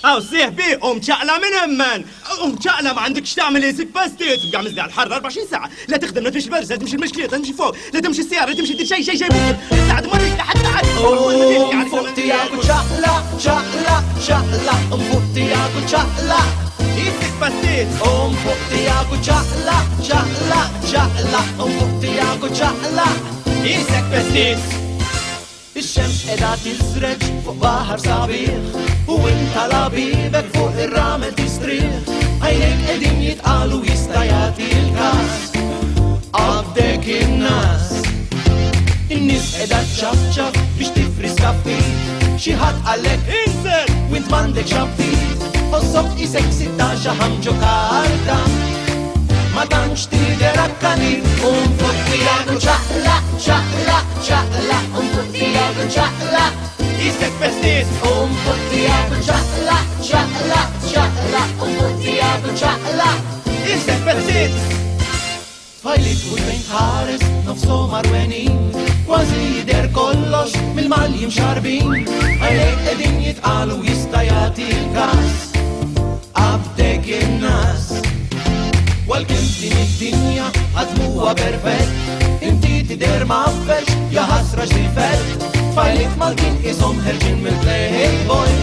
او سيح بيه قوم شقلة من همن. قوم شقلة، ما عندكش تعمل ايه سيك باستيت. تبقى عامل زي على الحر 24 ساعة. لا تخدم، لا تمشي برز، لا تمشي المشكلة، لا تمشي فوق، لا تمشي السيارة، لا تمشي دير شيء بعد مرة لحتى عاد فوتياكو شقلة شقلة شقلة فوتياكو شقلة سيك باستيت. فوتياكو شقلة شقلة شقلة فوتياكو شقلة سيك باستيت. الشمس قاعدة تزرق فوق بحر صبيح وانت لبيبك فوق الرمل تستريح عينيك قاعدين يتقالوا يستياتي الكاس عبدك الناس قاعدة تشفشف مش تفرز كفي شي هتقلك انزل وانت ما عندك شفيت الصبح ايسك 16 هم جوكارتا ما تنش تقدر أكني فوتياكو شقلة شقلة شقلة فوتياكو شقلة سيك باستيت. فوتياكو شقلة شقلة شقلة فوتياكو شقلة سيك باستيت. فايلت والبين حارس نفسه مروانين كوازي يدير كلش من المعلم شاربين عينيك قاعدين يتقالوا يستياتي الكاس عبدك الناس والكنتي من الدنيا عزموها بيرفكت انتي تدير معفش يا حسرة شريفات فايلت مالكين اسم هرجن من بلاي بوي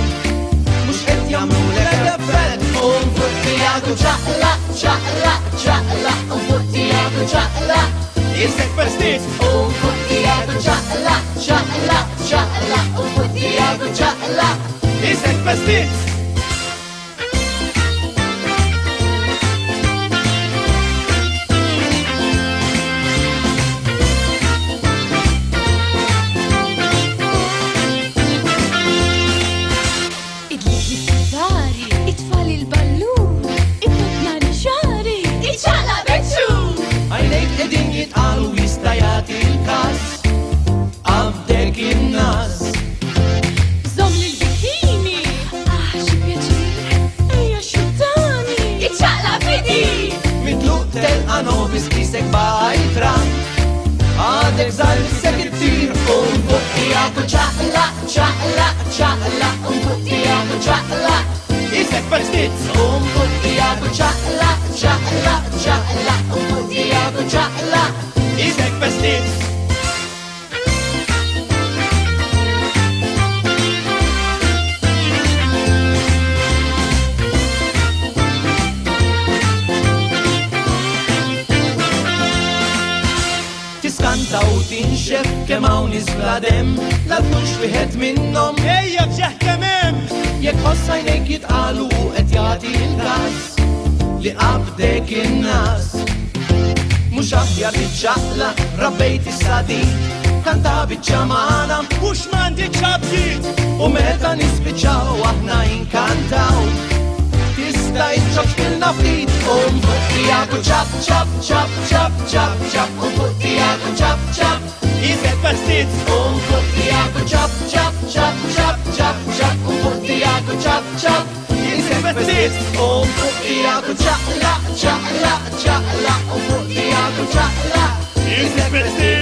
مش قد يعملوا لك لفات فوتياكو شقلة شقلة شقلة فوتياكو شقلة سيك باستيت. فوتياكو شقلة شقلة شقلة فوتياكو شقلة سيك باستيت. عينيك قاعدين يتقالوا يستياتي الكاس عبدك الناس زمل البكيني شو بيجري يا شو تاني يتشقلب بدي متلوق تل أنوبس كيسك بايتران عادك زلسك كتير فوتياكو شقلة شقلة شقلة فوتياكو شقلة سيك باستيت. فوتياكو شقلة شقلة شقلة فوتياكو شقلة سيك باستيت. تسكنتا وتنشف كمان نزل دم لا تكونش وهد منهم هيا بجه تمام. يك خص عينيك يتقالوا اتياتي الكاس لعبدك الناس مش اخير تتشقلق ربيت الصديق كانتا بالجمانة وش ما عندك شابتيت. ومتى نسبتشاو واحنا انكانتاو تستا يتشوف كلنا فيت فوتياكو شاب شاب شاب شاب شاب شاب فوتياكو شاب شاب سيك باستيت. فوتياكو شاب شاب شاب شاب شاب شاب فوتياكو شاب شاب سيك باستيت. فوتياكو شقلة شقلة شقلة فوتياكو شقلة سيك باستيت.